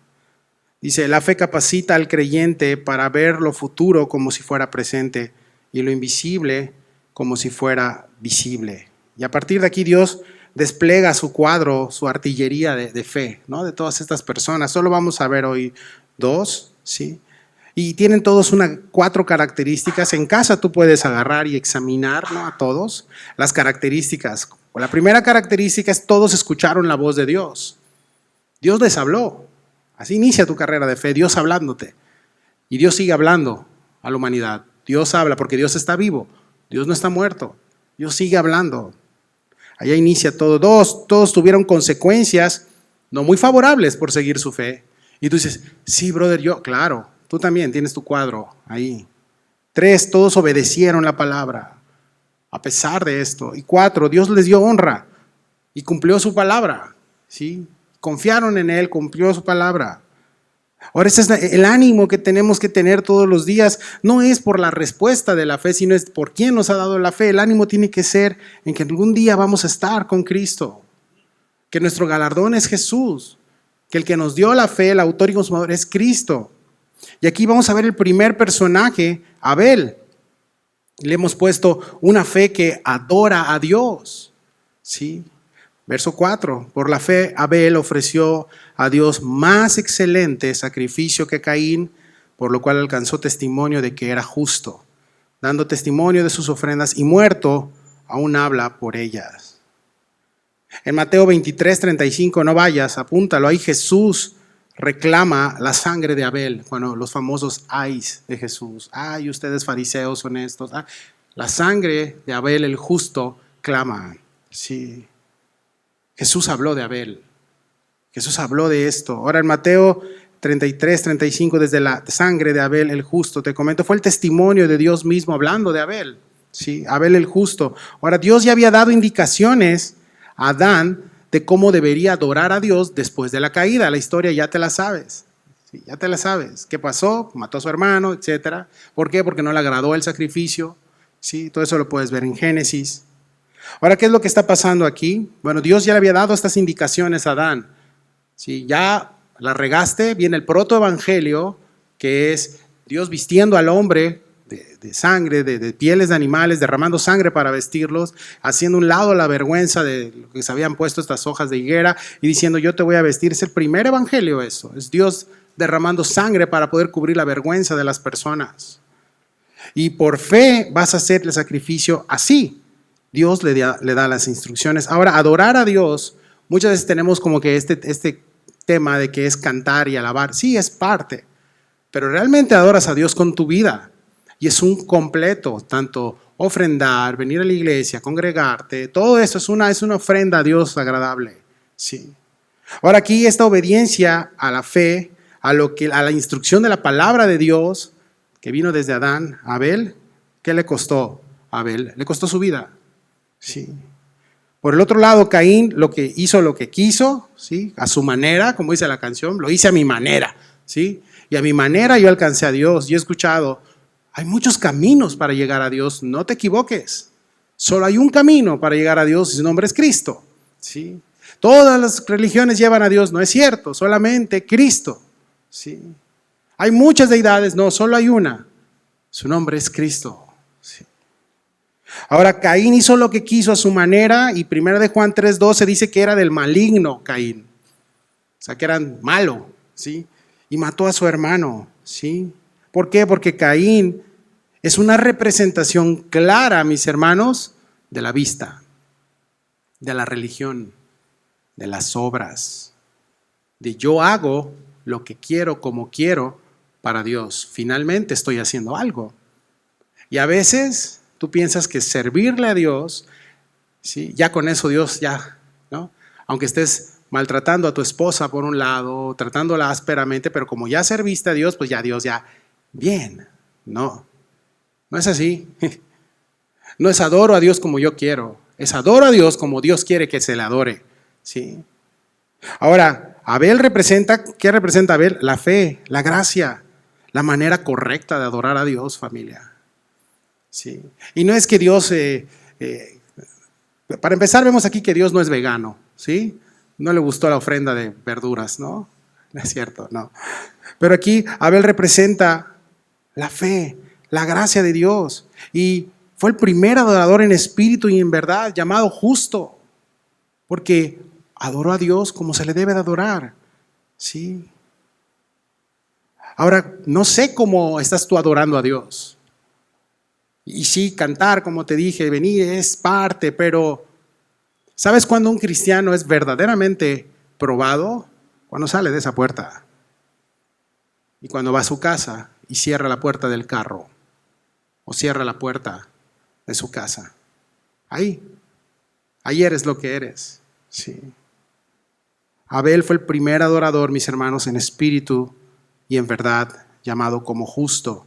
Dice, la fe capacita al creyente para ver lo futuro como si fuera presente y lo invisible como si fuera visible. Y a partir de aquí Dios despliega su cuadro, su artillería de fe, ¿no? De todas estas personas. Solo vamos a ver hoy 2, ¿sí? Y tienen todos 4 características. En casa tú puedes agarrar y examinar, ¿no? A todos las características. La primera característica es todos escucharon la voz de Dios. Dios les habló. Así inicia tu carrera de fe, Dios hablándote. Y Dios sigue hablando a la humanidad. Dios habla porque Dios está vivo. Dios no está muerto. Dios sigue hablando. Allá inicia todo. 2, todos tuvieron consecuencias no muy favorables por seguir su fe. Y tú dices, sí, brother, yo, claro, tú también tienes tu cuadro ahí. 3, todos obedecieron la palabra a pesar de esto. Y 4, Dios les dio honra y cumplió su palabra, ¿sí? Confiaron en Él, cumplió su palabra. Ahora, ese es el ánimo que tenemos que tener todos los días. No es por la respuesta de la fe, sino es por quién nos ha dado la fe. El ánimo tiene que ser en que algún día vamos a estar con Cristo, que nuestro galardón es Jesús, que el que nos dio la fe, el autor y consumador, es Cristo. Y aquí vamos a ver el primer personaje, Abel. Le hemos puesto una fe que adora a Dios, ¿sí? Verso 4, por la fe Abel ofreció a Dios más excelente sacrificio que Caín, por lo cual alcanzó testimonio de que era justo, dando testimonio de sus ofrendas y muerto aún habla por ellas. En Mateo 23:35, no vayas, apúntalo, ahí Jesús reclama la sangre de Abel, bueno, los famosos ayes de Jesús. Ay, ustedes fariseos honestos. La sangre de Abel el justo clama, sí. Jesús habló de Abel. Jesús habló de esto. Ahora en Mateo 33:35, desde la sangre de Abel el justo, te comento, fue el testimonio de Dios mismo hablando de Abel. Sí, Abel el justo. Ahora Dios ya había dado indicaciones a Adán de cómo debería adorar a Dios después de la caída. La historia ya te la sabes. Sí, ya te la sabes. ¿Qué pasó? Mató a su hermano, etc. ¿Por qué? Porque no le agradó el sacrificio. Sí, todo eso lo puedes ver en Génesis. Ahora, ¿qué es lo que está pasando aquí? Bueno, Dios ya le había dado estas indicaciones a Adán. Si ya la regaste, viene el protoevangelio, que es Dios vistiendo al hombre de sangre, de pieles de animales, derramando sangre para vestirlos, haciendo un lado la vergüenza de lo que se habían puesto estas hojas de higuera y diciendo yo te voy a vestir. Es el primer evangelio eso, es Dios derramando sangre para poder cubrir la vergüenza de las personas. Y por fe vas a hacer el sacrificio así. Dios le da las instrucciones. Ahora, adorar a Dios, muchas veces tenemos como que este tema de que es cantar y alabar. Sí, es parte, pero realmente adoras a Dios con tu vida. Y es un completo, tanto ofrendar, venir a la iglesia, congregarte, todo eso es una ofrenda a Dios agradable. Sí. Ahora aquí esta obediencia a la fe, a la instrucción de la palabra de Dios, que vino desde Adán a Abel, ¿qué le costó a Abel? Le costó su vida. Sí. Por el otro lado, Caín hizo lo que quiso, ¿sí? A su manera, como dice la canción, lo hice a mi manera, ¿sí? Y a mi manera yo alcancé a Dios. Y he escuchado, hay muchos caminos para llegar a Dios, no te equivoques. Solo hay un camino para llegar a Dios y su nombre es Cristo, ¿sí? Todas las religiones llevan a Dios, no es cierto, solamente Cristo, ¿sí? Hay muchas deidades, no, solo hay una, su nombre es Cristo, ¿sí? Ahora, Caín hizo lo que quiso a su manera y 1 de Juan 3:12 dice que era del maligno Caín. O sea, que era malo, ¿sí? Y mató a su hermano, ¿sí? ¿Por qué? Porque Caín es una representación clara, mis hermanos, de la vista, de la religión, de las obras, de yo hago lo que quiero como quiero para Dios. Finalmente estoy haciendo algo. Y a veces tú piensas que servirle a Dios, ¿sí? Ya con eso Dios ya, ¿no? Aunque estés maltratando a tu esposa por un lado, tratándola ásperamente, pero como ya serviste a Dios, pues ya Dios ya, bien. No es así. No es adoro a Dios como yo quiero, es adoro a Dios como Dios quiere que se le adore, ¿sí? Ahora, Abel representa, ¿qué representa Abel? La fe, la gracia, la manera correcta de adorar a Dios, familia. Sí. Y no es que Dios, para empezar vemos aquí que Dios no es vegano, ¿sí? No le gustó la ofrenda de verduras, ¿no? No es cierto, no. Pero aquí Abel representa la fe, la gracia de Dios. Y fue el primer adorador en espíritu y en verdad, llamado justo, porque adoró a Dios como se le debe de adorar. Sí. Ahora, no sé cómo estás tú adorando a Dios. Y sí, cantar, como te dije, venir es parte, pero ¿sabes cuándo un cristiano es verdaderamente probado? Cuando sale de esa puerta. Y cuando va a su casa y cierra la puerta del carro. O cierra la puerta de su casa. Ahí eres lo que eres. Sí. Abel fue el primer adorador, mis hermanos, en espíritu y en verdad, llamado como justo,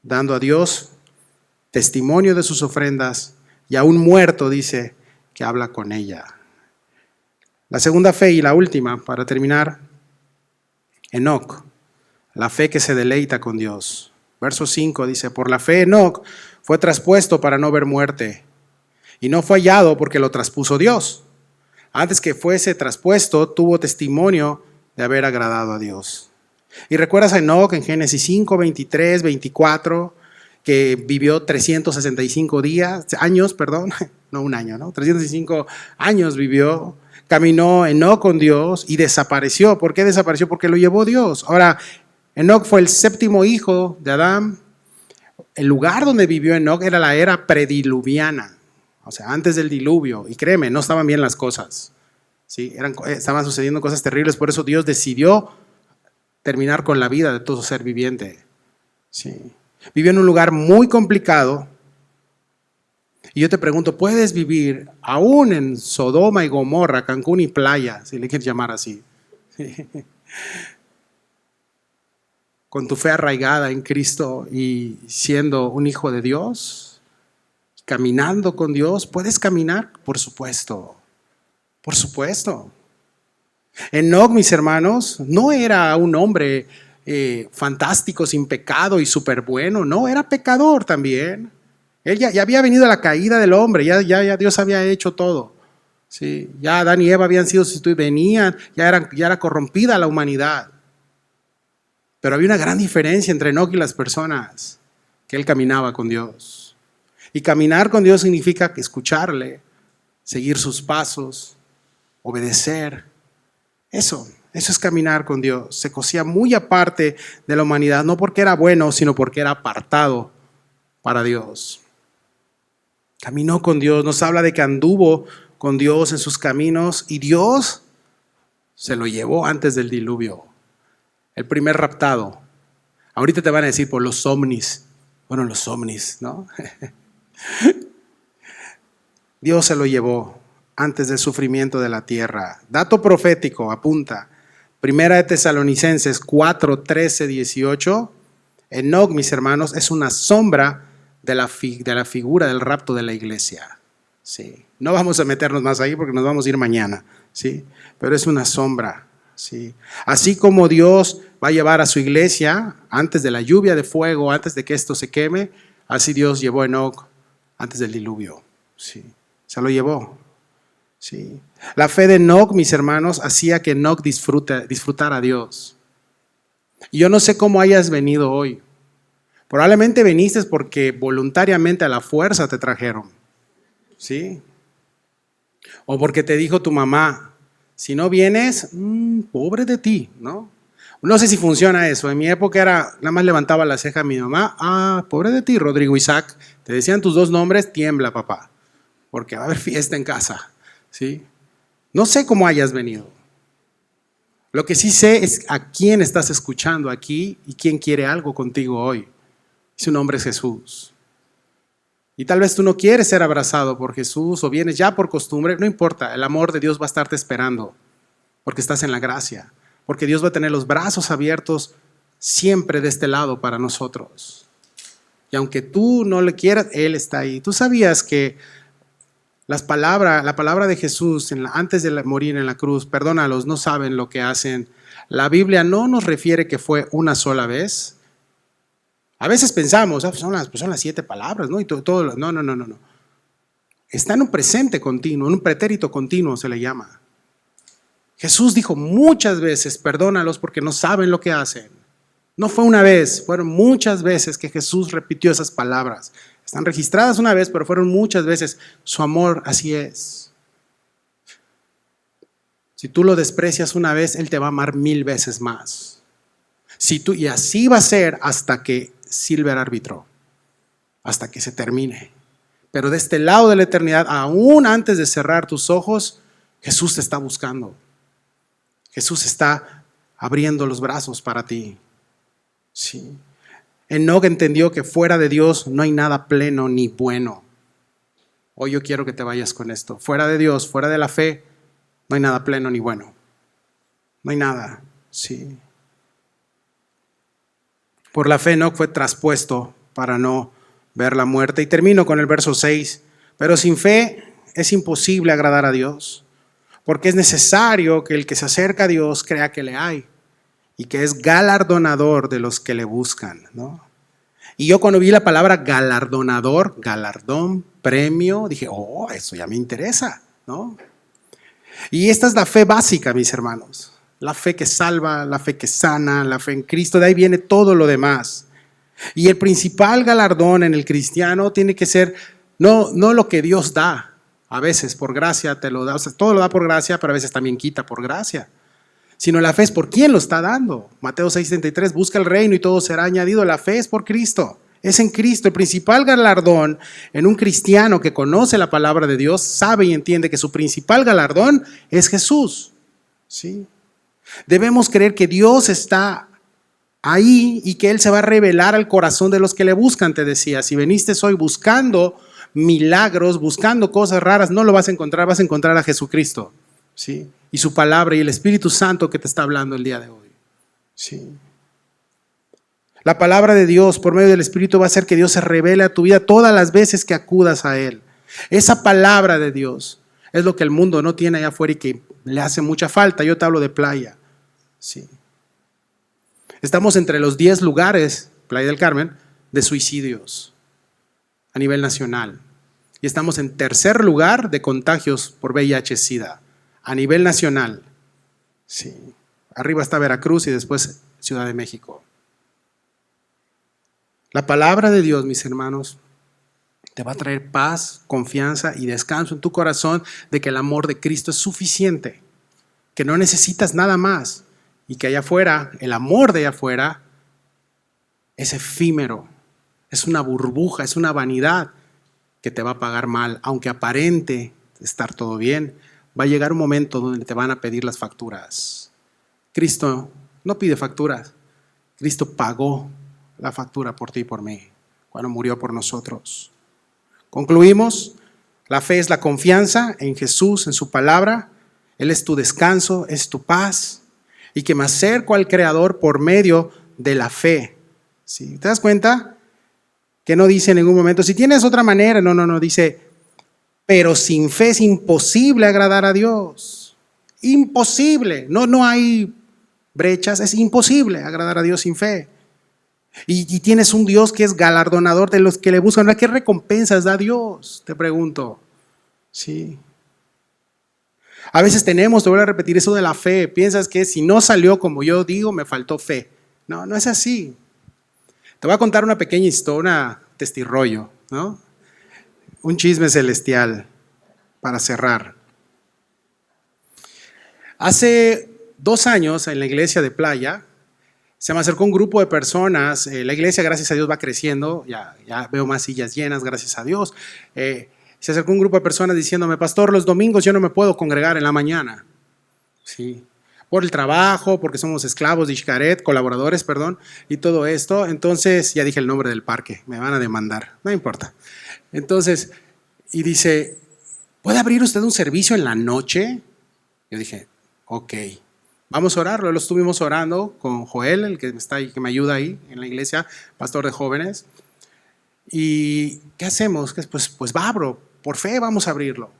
dando a Dios testimonio de sus ofrendas, y aún muerto dice que habla con ella. La segunda fe y la última, para terminar, Enoc, la fe que se deleita con Dios. Verso 5 dice, por la fe Enoc fue traspuesto para no ver muerte, y no fue hallado porque lo traspuso Dios. Antes que fuese traspuesto, tuvo testimonio de haber agradado a Dios. Y recuerdas a Enoc en Génesis 5, 23, 24, que vivió 365 años, no un año, ¿no? 365 años vivió, caminó Enoc con Dios y desapareció. ¿Por qué desapareció? Porque lo llevó Dios. Ahora, Enoc fue el séptimo hijo de Adán. El lugar donde vivió Enoc era la era prediluviana, o sea, antes del diluvio. Y créeme, no estaban bien las cosas. ¿Sí? Estaban sucediendo cosas terribles, por eso Dios decidió terminar con la vida de todo ser viviente. Sí. Vivió en un lugar muy complicado. Y yo te pregunto, ¿puedes vivir aún en Sodoma y Gomorra, Cancún y Playa, si le quieres llamar así? Sí. Con tu fe arraigada en Cristo y siendo un hijo de Dios, caminando con Dios, ¿puedes caminar? Por supuesto, por supuesto. Enoc, mis hermanos, no era un hombre fantástico, sin pecado y súper bueno, no, era pecador también. Él ya había venido a la caída del hombre, ya Dios había hecho todo. Sí, ya Adán y Eva habían sido sustituidos, venían, ya era corrompida la humanidad. Pero había una gran diferencia entre Enoc y las personas, que él caminaba con Dios. Y caminar con Dios significa escucharle, seguir sus pasos, obedecer. Eso es caminar con Dios. Se cosía muy aparte de la humanidad, no porque era bueno, sino porque era apartado para Dios. Caminó con Dios, nos habla de que anduvo con Dios en sus caminos y Dios se lo llevó antes del diluvio. El primer raptado. Ahorita te van a decir por los ovnis. Bueno, los ovnis, ¿no? Dios se lo llevó antes del sufrimiento de la tierra. Dato profético, apunta. Primera de Tesalonicenses 4, 13, 18. Enoc, mis hermanos, es una sombra de la figura del rapto de la iglesia. Sí. No vamos a meternos más ahí porque nos vamos a ir mañana. ¿Sí? Pero es una sombra. Sí. Así como Dios va a llevar a su iglesia antes de la lluvia de fuego, antes de que esto se queme, así Dios llevó a Enoc antes del diluvio. Sí. Se lo llevó. Sí. La fe de Enoc, mis hermanos, hacía que Enoc disfrutara a Dios. Y yo no sé cómo hayas venido hoy. Probablemente viniste porque voluntariamente a la fuerza te trajeron. ¿Sí? O porque te dijo tu mamá, si no vienes, pobre de ti, ¿no? No sé si funciona eso. En mi época nada más levantaba la ceja a mi mamá, pobre de ti, Rodrigo Isaac. Te decían tus dos nombres, tiembla, papá, porque va a haber fiesta en casa. ¿Sí? No sé cómo hayas venido. Lo que sí sé es a quién estás escuchando aquí y quién quiere algo contigo hoy. Su nombre es Jesús. Y tal vez tú no quieres ser abrazado por Jesús o vienes ya por costumbre, no importa, el amor de Dios va a estarte esperando porque estás en la gracia, porque Dios va a tener los brazos abiertos siempre de este lado para nosotros. Y aunque tú no le quieras, Él está ahí. Tú sabías que La palabra de Jesús antes de morir en la cruz, perdónalos, no saben lo que hacen. La Biblia no nos refiere que fue una sola vez. A veces pensamos, son las 7 palabras, ¿no? Y todo, no. Está en un presente continuo, en un pretérito continuo se le llama. Jesús dijo muchas veces, perdónalos porque no saben lo que hacen. No fue una vez, fueron muchas veces que Jesús repitió esas palabras. Están registradas una vez, pero fueron muchas veces. Su amor así es. Si tú lo desprecias una vez, Él te va a amar 1000 veces más. Y así va a ser hasta que Silver arbitró, hasta que se termine. Pero de este lado de la eternidad, aún antes de cerrar tus ojos, Jesús te está buscando. Jesús está abriendo los brazos para ti. Sí. Enoc entendió que fuera de Dios no hay nada pleno ni bueno. Hoy yo quiero que te vayas con esto. Fuera de Dios, fuera de la fe, no hay nada pleno ni bueno. No hay nada. Sí. Por la fe Enoc fue traspuesto para no ver la muerte. Y termino con el verso 6. Pero sin fe es imposible agradar a Dios, porque es necesario que el que se acerca a Dios crea que le hay y que es galardonador de los que le buscan, ¿no? Y yo cuando vi la palabra galardonador, galardón, premio, dije, eso ya me interesa, ¿no? Y esta es la fe básica, mis hermanos. La fe que salva, la fe que sana, la fe en Cristo, de ahí viene todo lo demás. Y el principal galardón en el cristiano tiene que ser no lo que Dios da. A veces por gracia te lo da, o sea, todo lo da por gracia, pero a veces también quita por gracia. Sino la fe es por quién lo está dando. Mateo 6:33, busca el reino y todo será añadido. La fe es por Cristo, es en Cristo. El principal galardón en un cristiano que conoce la palabra de Dios, sabe y entiende que su principal galardón es Jesús. ¿Sí? Debemos creer que Dios está ahí y que Él se va a revelar al corazón de los que le buscan, te decía. Si veniste hoy buscando milagros, buscando cosas raras, no lo vas a encontrar a Jesucristo, ¿sí? Y su palabra y el Espíritu Santo que te está hablando el día de hoy, ¿sí? La palabra de Dios por medio del Espíritu va a hacer que Dios se revele a tu vida todas las veces que acudas a Él. Esa palabra de Dios es lo que el mundo no tiene allá afuera y que le hace mucha falta. Yo te hablo de Playa, ¿sí? Estamos entre los 10 lugares, Playa del Carmen, de suicidios a nivel nacional. Y estamos en tercer lugar de contagios por VIH-Sida a nivel nacional. Sí. Arriba está Veracruz y después Ciudad de México. La palabra de Dios, mis hermanos, te va a traer paz, confianza y descanso en tu corazón de que el amor de Cristo es suficiente, que no necesitas nada más y que allá afuera, el amor de allá afuera es efímero, es una burbuja, es una vanidad que te va a pagar mal, aunque aparente estar todo bien. Va a llegar un momento donde te van a pedir las facturas. Cristo no pide facturas. Cristo pagó la factura por ti y por mí cuando murió por nosotros. Concluimos. La fe es la confianza en Jesús, en su palabra. Él es tu descanso, es tu paz. Y que me acerco al Creador por medio de la fe. ¿Sí? ¿Te das cuenta? Que no dice en ningún momento, si tienes otra manera, no, dice, pero sin fe es imposible agradar a Dios. Imposible, no hay brechas, es imposible agradar a Dios sin fe. Y tienes un Dios que es galardonador de los que le buscan. ¿Qué recompensas da Dios? Te pregunto. Sí. A veces te voy a repetir eso de la fe, piensas que si no salió como yo digo, me faltó fe. No es así. Te voy a contar una pequeña historia, un testirrollo, ¿no? Un chisme celestial para cerrar. Hace 2 años en la iglesia de Playa se me acercó un grupo de personas. La iglesia, gracias a Dios, va creciendo. Ya veo más sillas llenas, gracias a Dios. Se acercó un grupo de personas diciéndome, pastor, los domingos yo no me puedo congregar en la mañana. Sí. Por el trabajo, porque somos esclavos de Xcaret, colaboradores, y todo esto. Entonces, ya dije el nombre del parque, me van a demandar, no importa. Entonces, y dice, ¿puede abrir usted un servicio en la noche? Yo dije, ok, vamos a orarlo. Lo estuvimos orando con Joel, el que está ahí, que me ayuda ahí en la iglesia, pastor de jóvenes. ¿Y qué hacemos? Pues abro, por fe vamos a abrirlo.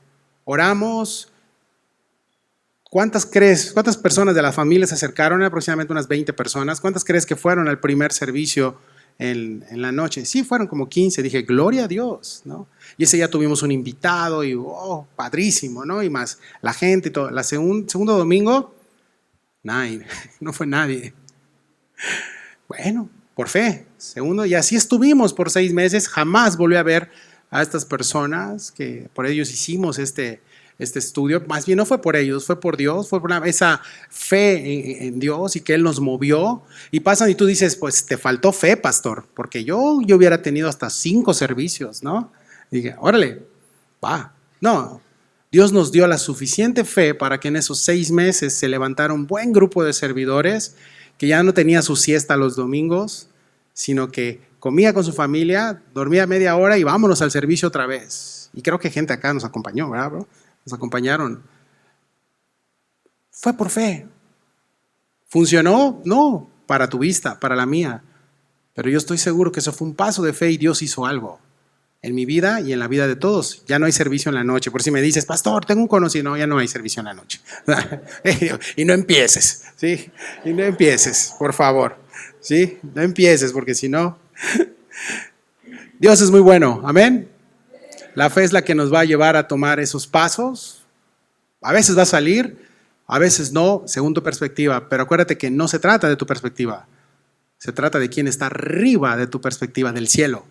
oramos. ¿Cuántas personas de la familia se acercaron? Aproximadamente unas 20 personas. ¿Cuántas crees que fueron al primer servicio en la noche? Sí, fueron como 15. Dije, gloria a Dios, ¿no? Y ese día tuvimos un invitado y, padrísimo, ¿no? Y más la gente y todo. Segundo domingo, nadie, no fue nadie. Bueno, por fe. Segundo, y así estuvimos por 6 meses. Jamás volví a ver a estas personas que por ellos hicimos este estudio. Más bien no fue por ellos, fue por Dios, fue por esa fe en Dios y que Él nos movió. Y pasan y tú dices, pues te faltó fe, pastor, porque yo hubiera tenido hasta 5 servicios, ¿no? Y dije, órale, va. No, Dios nos dio la suficiente fe para que en esos 6 meses se levantara un buen grupo de servidores que ya no tenía su siesta los domingos, sino que comía con su familia, dormía media hora y vámonos al servicio otra vez. Y creo que gente acá nos acompañó, ¿verdad, bro? Nos acompañaron. Fue por fe. ¿Funcionó? No, para tu vista, para la mía. Pero yo estoy seguro que eso fue un paso de fe y Dios hizo algo en mi vida y en la vida de todos. Ya no hay servicio en la noche. Por si me dices, pastor, tengo un conocido. No, ya no hay servicio en la noche. Y no empieces, ¿sí? Y no empieces, por favor. ¿Sí? No empieces, porque si no... Dios es muy bueno. Amén. La fe es la que nos va a llevar a tomar esos pasos. A veces va a salir, a veces no, según tu perspectiva. Pero acuérdate que no se trata de tu perspectiva. Se trata de quién está arriba de tu perspectiva, del cielo.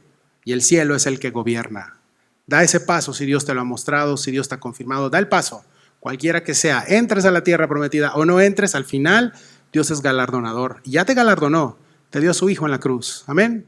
Y el cielo es el que gobierna. Da ese paso si Dios te lo ha mostrado, si Dios te ha confirmado. Da el paso, cualquiera que sea. Entres a la tierra prometida o no entres, al final Dios es galardonador. Y ya te galardonó, te dio a su Hijo en la cruz. Amén.